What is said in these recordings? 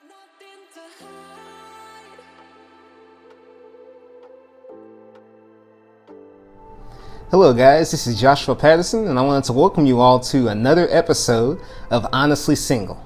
nothing to hide. Hello guys, this is Joshua Patterson, and I wanted to welcome you all to another episode of Honestly Single.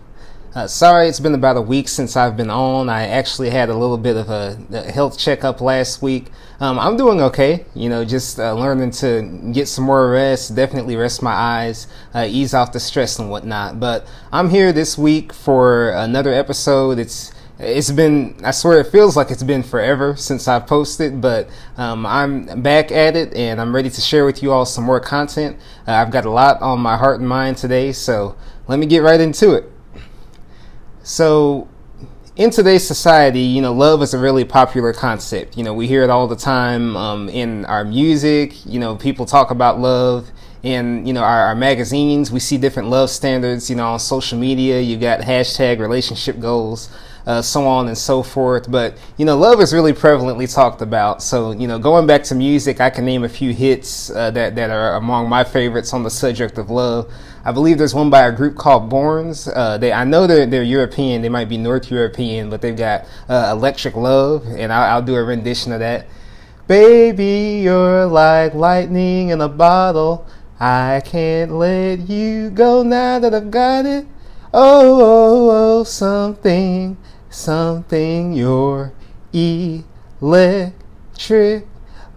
Sorry, it's been about a week since I've been on. I actually had a little bit of a health checkup last week. I'm doing okay, just learning to get some more rest, definitely rest my eyes, ease off the stress and whatnot. But I'm here this week for another episode. It's been, I swear it feels like it's been forever since I posted, but I'm back at it and I'm ready to share with you all some more content. I've got a lot on my heart and mind today, so let me get right into it. So in today's society, love is a really popular concept. We hear it all the time in our music. People talk about love in, our magazines. We see different love standards, on social media. You got hashtag relationship goals, so on and so forth. But, love is really prevalently talked about. So, going back to music, I can name a few hits that are among my favorites on the subject of love. I believe there's one by a group called Borns. I know they're European. They might be North European, but they've got Electric Love, and I'll do a rendition of that. Baby, you're like lightning in a bottle. I can't let you go now that I've got it. Oh, something, you're electric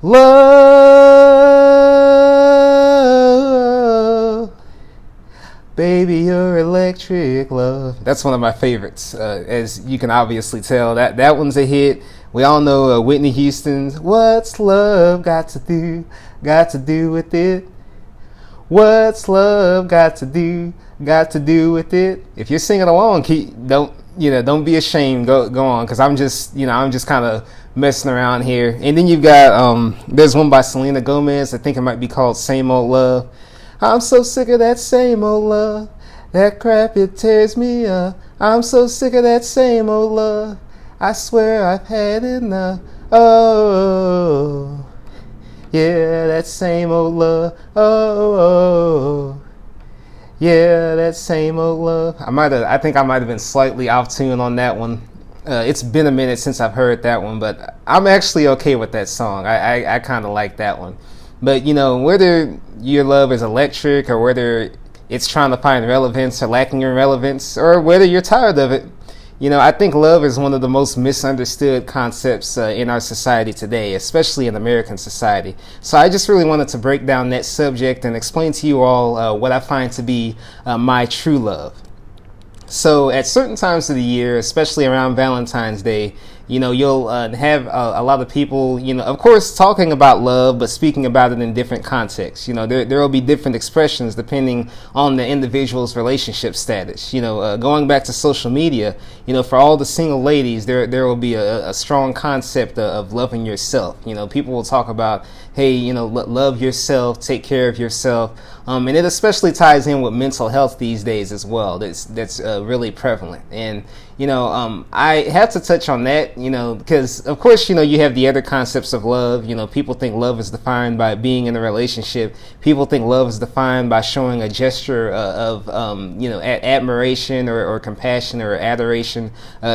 love. Baby, you're electric love. That's one of my favorites, as you can obviously tell. That one's a hit. We all know Whitney Houston's "What's Love Got to Do with It? What's love got to do with it?" If you're singing along, don't be ashamed. Go on, because I'm just kind of messing around here. And then you've got there's one by Selena Gomez. I think it might be called "Same Old Love." I'm so sick of that same old love. That crap, it tears me up. I'm so sick of that same old love. I swear I've had enough. Oh, yeah, that same old love. Oh, yeah, that same old love. I think I might have been slightly off tune on that one. It's been a minute since I've heard that one, but I'm actually okay with that song. I kind of like that one. But, whether your love is electric or whether it's trying to find relevance or lacking in relevance or whether you're tired of it, I think love is one of the most misunderstood concepts in our society today, especially in American society. So I just really wanted to break down that subject and explain to you all what I find to be my true love. So at certain times of the year, especially around Valentine's Day, you'll have a lot of people, of course, talking about love, but speaking about it in different contexts. There will be different expressions depending on the individual's relationship status. Going back to social media, for all the single ladies, there will be a strong concept of loving yourself. People will talk about, hey, love yourself, take care of yourself. And it especially ties in with mental health these days as well. That's really prevalent. And, I have to touch on that, because of course, you have the other concepts of love. People think love is defined by being in a relationship. People think love is defined by showing a gesture of admiration or compassion or adoration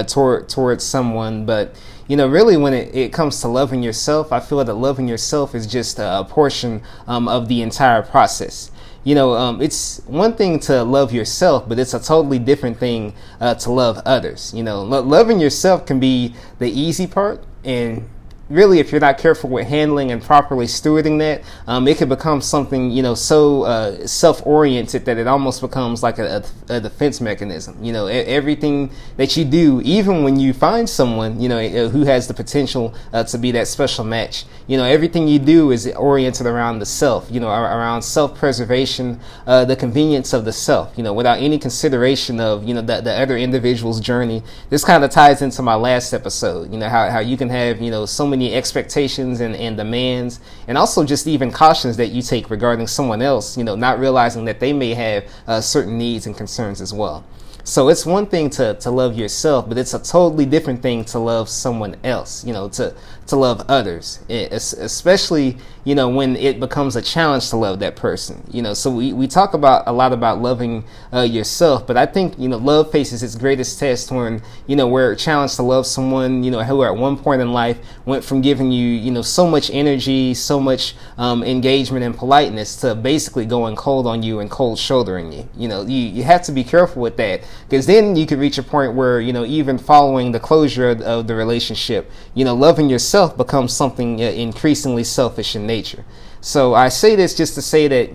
towards someone. But, really when it comes to loving yourself, I feel that loving yourself is just a portion of the entire process. It's one thing to love yourself, but it's a totally different thing to love others. Loving yourself can be the easy part, and really, if you're not careful with handling and properly stewarding that, it can become something, so self-oriented that it almost becomes like a defense mechanism. Everything that you do, even when you find someone, who has the potential to be that special match, everything you do is oriented around the self, around self-preservation, the convenience of the self, without any consideration of, the other individual's journey. This kind of ties into my last episode, how you can have, so many expectations and demands, and also just even cautions that you take regarding someone else, not realizing that they may have certain needs and concerns as well. So it's one thing to love yourself, but it's a totally different thing to love someone else, to to love others, especially, when it becomes a challenge to love that person. So we talk about a lot about loving yourself, but I think, love faces its greatest test when, we're challenged to love someone, who at one point in life went from giving you, so much energy, so much engagement and politeness to basically going cold on you and cold shouldering you. You have to be careful with that, because then you could reach a point where, even following the closure of the relationship, loving yourself becomes something increasingly selfish in nature. So I say this just to say that,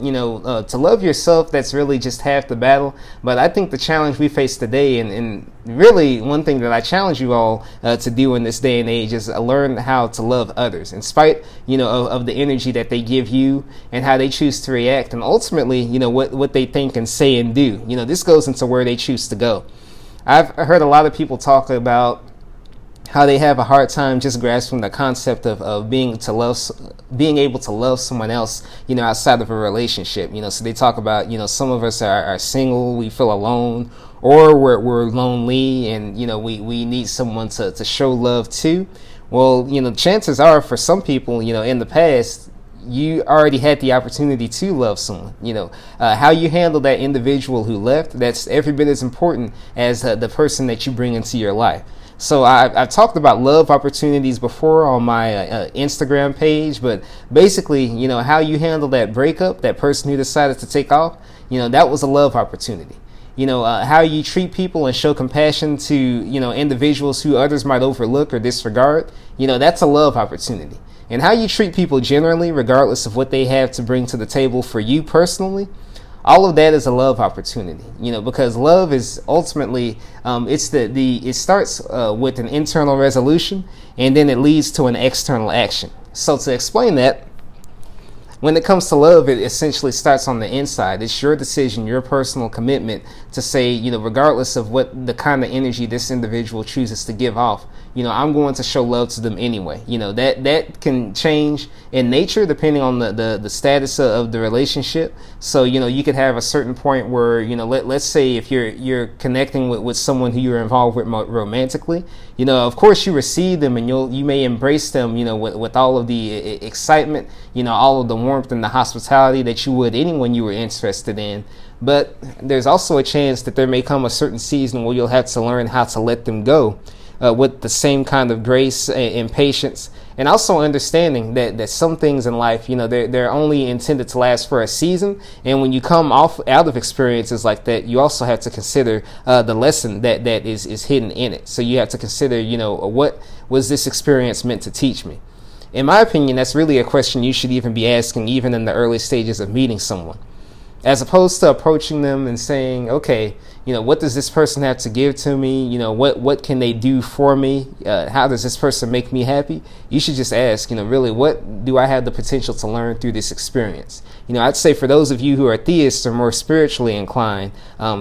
to love yourself, that's really just half the battle. But I think the challenge we face today, and really one thing that I challenge you all to do in this day and age, is learn how to love others in spite, of the energy that they give you and how they choose to react, and ultimately, what they think and say and do. This goes into where they choose to go. I've heard a lot of people talk about how they have a hard time just grasping the concept of being able to love someone else, outside of a relationship. So they talk about, some of us are single, we feel alone, or we're lonely, and, we need someone to show love to. Well, chances are for some people, in the past, you already had the opportunity to love someone. How you handle that individual who left, that's every bit as important as the person that you bring into your life. So I've talked about love opportunities before on my Instagram page, but basically, how you handle that breakup, that person who decided to take off, that was a love opportunity. How you treat people and show compassion to, individuals who others might overlook or disregard, that's a love opportunity. And how you treat people generally, regardless of what they have to bring to the table for you personally, all of that is a love opportunity, because love is ultimately, it starts with an internal resolution, and then it leads to an external action. So to explain that, when it comes to love, it essentially starts on the inside. It's your decision, your personal commitment to say, regardless of what the kind of energy this individual chooses to give off, I'm going to show love to them anyway. That can change in nature depending on the status of the relationship. So, you could have a certain point where, let's say if you're connecting with someone who you're involved with romantically, of course you receive them and you may embrace them, with all of the excitement, all of the warmth and the hospitality that you would anyone you were interested in. But there's also a chance that there may come a certain season where you'll have to learn how to let them go with the same kind of grace and patience, and also understanding that some things in life, they're only intended to last for a season. And when you come out of experiences like that, you also have to consider the lesson that is hidden in it. So you have to consider, what was this experience meant to teach me? In my opinion, that's really a question you should even be asking even in the early stages of meeting someone, as opposed to approaching them and saying, okay, what does this person have to give to me? What can they do for me? How does this person make me happy? You should just ask, really, what do I have the potential to learn through this experience? I'd say for those of you who are theists or more spiritually inclined,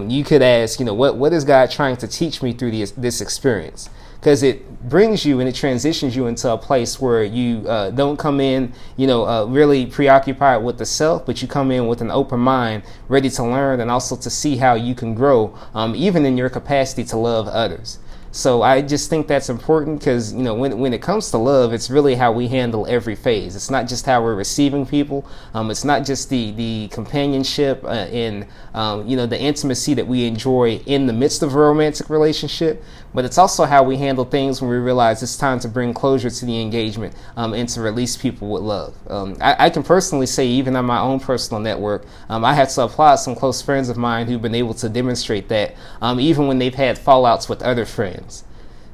you could ask, what is God trying to teach me through this experience? Because it brings you and it transitions you into a place where you don't come in, really preoccupied with the self, but you come in with an open mind, ready to learn and also to see how you can grow, even in your capacity to love others. So I just think that's important because, when it comes to love, it's really how we handle every phase. It's not just how we're receiving people. It's not just the companionship and, the intimacy that we enjoy in the midst of a romantic relationship, but it's also how we handle things when we realize it's time to bring closure to the engagement and to release people with love. I can personally say, even on my own personal network, I had to applaud some close friends of mine who've been able to demonstrate that, even when they've had fallouts with other friends.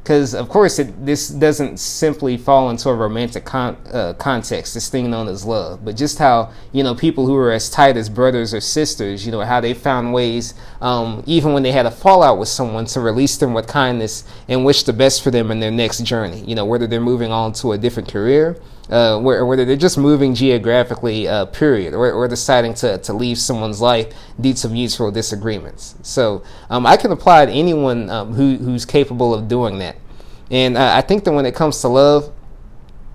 Because, of course, this doesn't simply fall into a romantic context, this thing known as love, but just how, people who are as tight as brothers or sisters, how they found ways, even when they had a fallout with someone, to release them with kindness and wish the best for them in their next journey, whether they're moving on to a different career, whether they're just moving geographically, period, or deciding to leave someone's life due to mutual disagreements. So I can apply to anyone who's capable of doing that. And I think that when it comes to love,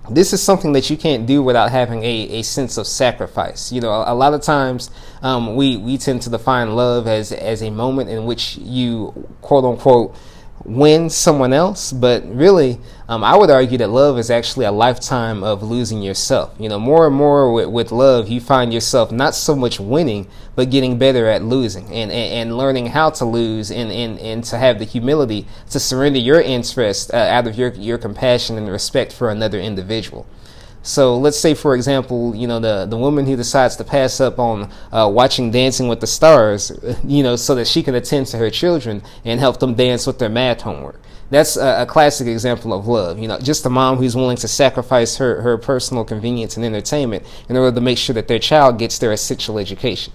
this is something that you can't do without having a sense of sacrifice. A lot of times we tend to define love as a moment in which you, quote unquote, win someone else, but really, I would argue that love is actually a lifetime of losing yourself. More and more with love, you find yourself not so much winning, but getting better at losing and learning how to lose and to have the humility to surrender your interest out of your compassion and respect for another individual. So let's say, for example, the woman who decides to pass up on watching Dancing with the Stars, so that she can attend to her children and help them dance with their math homework. That's a classic example of love. Just a mom who's willing to sacrifice her personal convenience and entertainment in order to make sure that their child gets their essential education.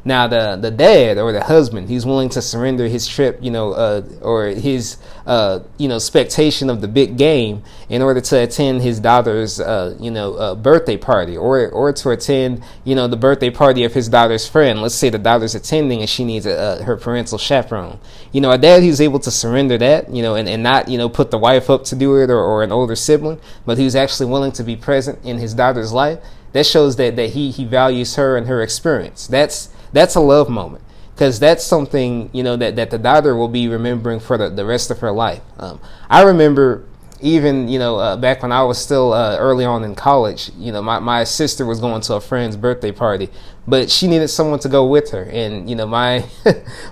Now, the dad or the husband, he's willing to surrender his trip, or his, expectation of the big game in order to attend his daughter's, birthday party, or to attend, the birthday party of his daughter's friend. Let's say the daughter's attending and she needs her parental chaperone. A dad who's able to surrender that, and not, put the wife up to do it or an older sibling, but who's actually willing to be present in his daughter's life. That shows that he values her and her experience. That's a love moment, because that's something, that the daughter will be remembering for the rest of her life. I remember even, back when I was still early on in college, my sister was going to a friend's birthday party, but she needed someone to go with her. And, my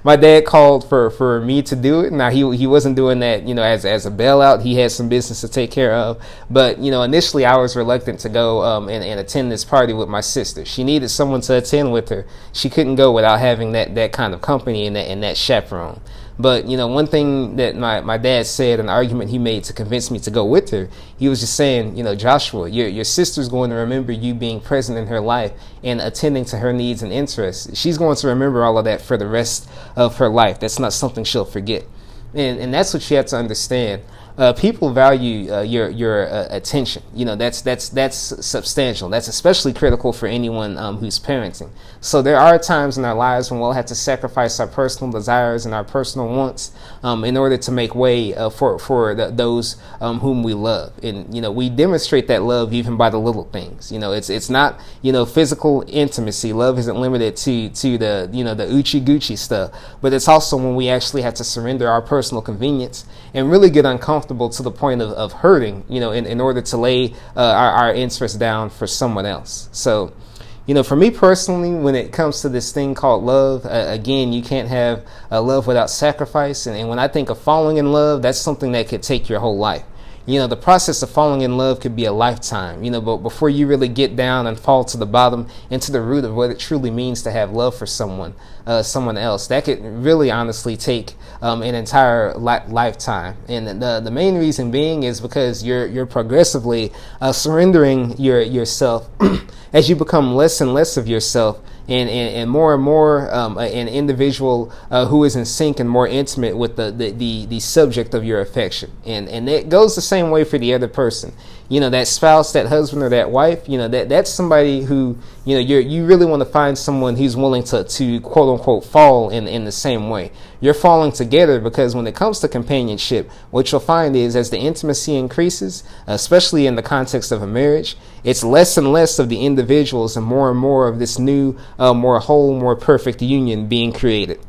my dad called for me to do it. Now, he wasn't doing that, as a bailout. He had some business to take care of. But, initially I was reluctant to go and attend this party with my sister. She needed someone to attend with her. She couldn't go without having that kind of company and that chaperone. But, one thing that my dad said, an argument he made to convince me to go with her, he was just saying, Joshua, your sister's going to remember you being present in her life and attending to her needs and interests. She's going to remember all of that for the rest of her life. That's not something she'll forget. And that's what you have to understand. People value your attention. That's substantial. That's especially critical for anyone who's parenting. So there are times in our lives when we'll have to sacrifice our personal desires and our personal wants in order to make way for those whom we love. And we demonstrate that love even by the little things. It's not physical intimacy. Love isn't limited to the the Uchi Gucci stuff, but it's also when we actually have to surrender our personal convenience and really get uncomfortable to the point of hurting, in order to lay our interests down for someone else. So, for me personally, when it comes to this thing called love, again, you can't have love without sacrifice. And when I think of falling in love, that's something that could take your whole life. The process of falling in love could be a lifetime, but before you really get down and fall to the bottom and to the root of what it truly means to have love for someone else, that could really honestly take an entire lifetime. And the main reason being is because you're progressively surrendering yourself as you become less and less of yourself and more an individual who is in sync and more intimate with the subject of your affection. And it goes the same way for the other person. That spouse, that husband, or that wife, that's somebody who, you really want to find someone who's willing to quote unquote fall in the same way. You're falling together because when it comes to companionship, what you'll find is as the intimacy increases, especially in the context of a marriage, it's less and less of the individuals and more of this new, more whole, more perfect union being created.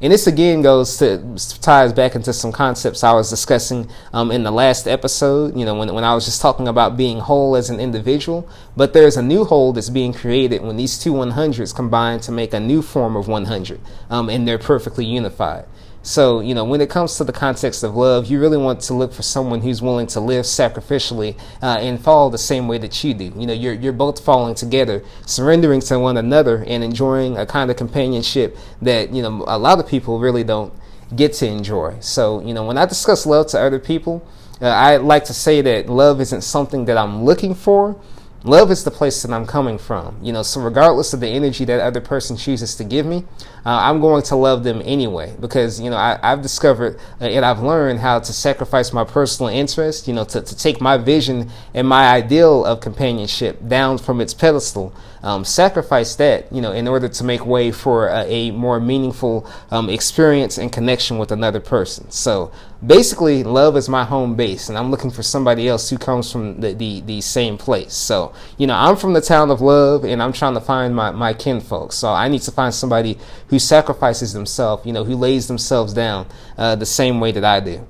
And this again ties back into some concepts I was discussing in the last episode, when I was just talking about being whole as an individual. But there's a new whole that's being created when these two 100s combine to make a new form of 100, and they're perfectly unified. So, when it comes to the context of love, you really want to look for someone who's willing to live sacrificially and fall the same way that you do. You're both falling together, surrendering to one another, and enjoying a kind of companionship that, a lot of people really don't get to enjoy. So, when I discuss love to other people, I like to say that love isn't something that I'm looking for. Love is the place that I'm coming from, so regardless of the energy that other person chooses to give me, I'm going to love them anyway, because, I've discovered and I've learned how to sacrifice my personal interest, to take my vision and my ideal of companionship down from its pedestal, sacrifice that, in order to make way for a more meaningful experience and connection with another person. So basically, love is my home base, and I'm looking for somebody else who comes from the same place. So, I'm from the town of love, and I'm trying to find my kinfolk. So I need to find somebody who sacrifices themselves, who lays themselves down the same way that I do.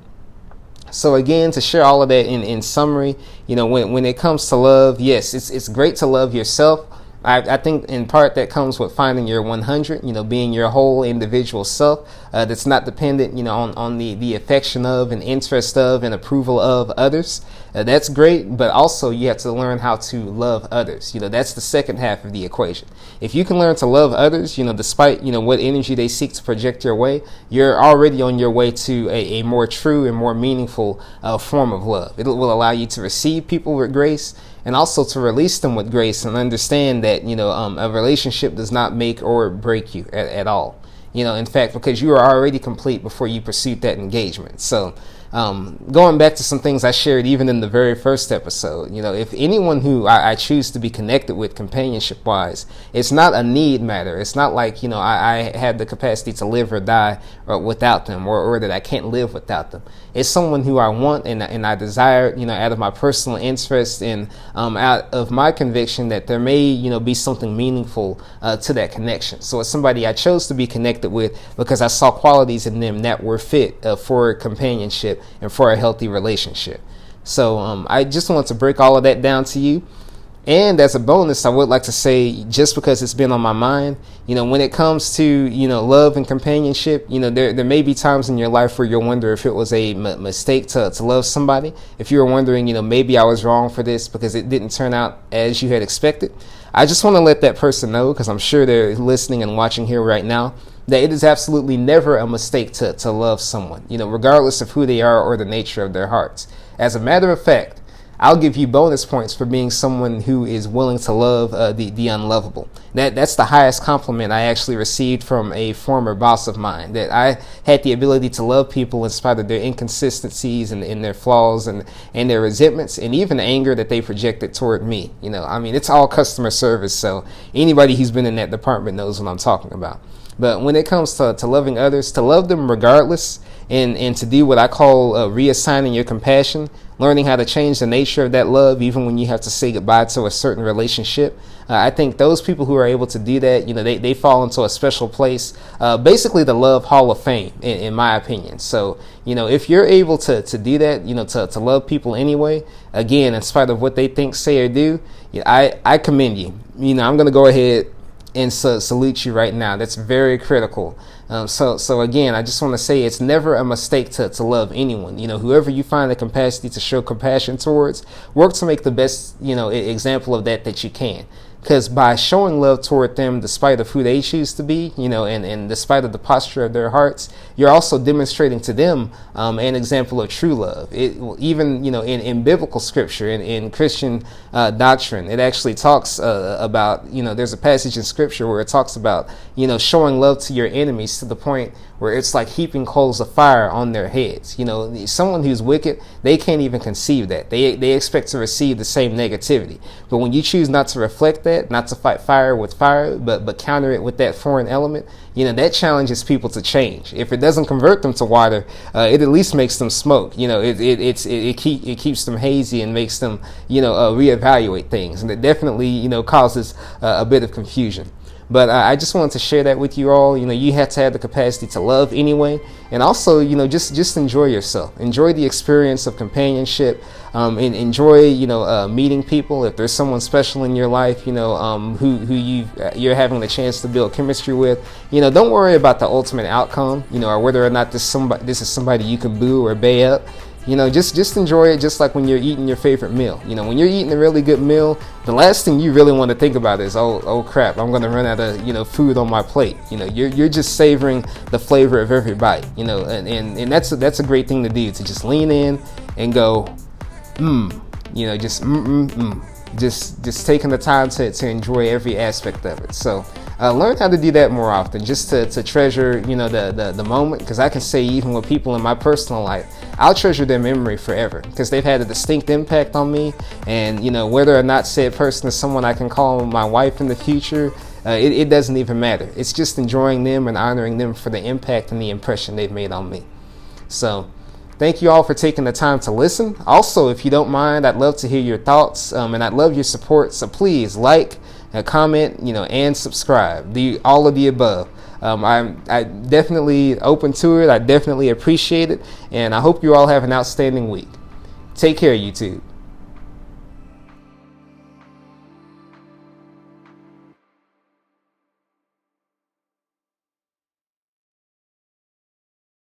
So again, to share all of that in summary, when it comes to love, yes, it's great to love yourself. I think in part that comes with finding your 100, being your whole individual self, that's not dependent, on the affection of and interest of and approval of others. That's great, but also you have to learn how to love others. That's the second half of the equation. If you can learn to love others, despite, what energy they seek to project your way, you're already on your way to a more true and more meaningful form of love. It will allow you to receive people with grace, and also to release them with grace, and understand that, a relationship does not make or break you at all. In fact, because you are already complete before you pursued that engagement. So, going back to some things I shared even in the very first episode, if anyone who I choose to be connected with companionship wise, it's not a need matter. It's not like, I have the capacity to live or die without them, or that I can't live without them. It's someone who I want and I desire, out of my personal interest and out of my conviction that there may, be something meaningful to that connection. So it's somebody I chose to be connected with because I saw qualities in them that were fit for companionship and for a healthy relationship. So I just want to break all of that down to you. And as a bonus, I would like to say, just because it's been on my mind, when it comes to, love and companionship, there may be times in your life where you'll wonder if it was a mistake to love somebody. If you were wondering, maybe I was wrong for this because it didn't turn out as you had expected. I just want to let that person know, because I'm sure they're listening and watching here right now, that it is absolutely never a mistake to love someone, regardless of who they are or the nature of their hearts. As a matter of fact, I'll give you bonus points for being someone who is willing to love the unlovable. That's the highest compliment I actually received from a former boss of mine, that I had the ability to love people in spite of their inconsistencies and their flaws and their resentments and even anger that they projected toward me. It's all customer service, so anybody who's been in that department knows what I'm talking about. But when it comes to loving others, to love them regardless, and to do what I call reassigning your compassion, learning how to change the nature of that love even when you have to say goodbye to a certain relationship. I think those people who are able to do that, they fall into a special place, basically the Love Hall of Fame, in my opinion. So, if you're able to do that, to love people anyway, again, in spite of what they think, say, or do, I commend you. I'm going to go ahead and salute you right now. That's very critical. So again, I just want to say it's never a mistake to love anyone. Whoever you find the capacity to show compassion towards, work to make the best, example of that you can. Because by showing love toward them, despite of who they choose to be, and despite of the posture of their hearts, you're also demonstrating to them an example of true love. Even in biblical scripture, in Christian doctrine, it actually talks about, there's a passage in scripture where it talks about, showing love to your enemies to the point where it's like heaping coals of fire on their heads. Someone who's wicked, they can't even conceive that. They expect to receive the same negativity. But when you choose not to reflect that, not to fight fire with fire, but counter it with that foreign element, that challenges people to change. If it doesn't convert them to water, it at least makes them smoke. It keeps them hazy and makes them, reevaluate things. And it definitely, causes a bit of confusion. But I just wanted to share that with you all. You have to have the capacity to love anyway. And also, just enjoy yourself. Enjoy the experience of companionship. And enjoy, meeting people. If there's someone special in your life, who you're having the chance to build chemistry with, don't worry about the ultimate outcome, or whether or not this is somebody you can boo or bay up. Just enjoy it, just like when you're eating your favorite meal. When you're eating a really good meal, the last thing you really want to think about is, oh crap, I'm going to run out of, food on my plate. You're just savoring the flavor of every bite, and that's a great thing to do, to just lean in and go, just taking the time to enjoy every aspect of it. So learn how to do that more often, just to treasure, the moment, because I can say even with people in my personal life, I'll treasure their memory forever because they've had a distinct impact on me. And, whether or not said person is someone I can call my wife in the future, it doesn't even matter. It's just enjoying them and honoring them for the impact and the impression they've made on me. So thank you all for taking the time to listen. Also, if you don't mind, I'd love to hear your thoughts, and I'd love your support. So please like, comment, and subscribe. All of the above. I definitely open to it. I definitely appreciate it, and I hope you all have an outstanding week. Take care, YouTube.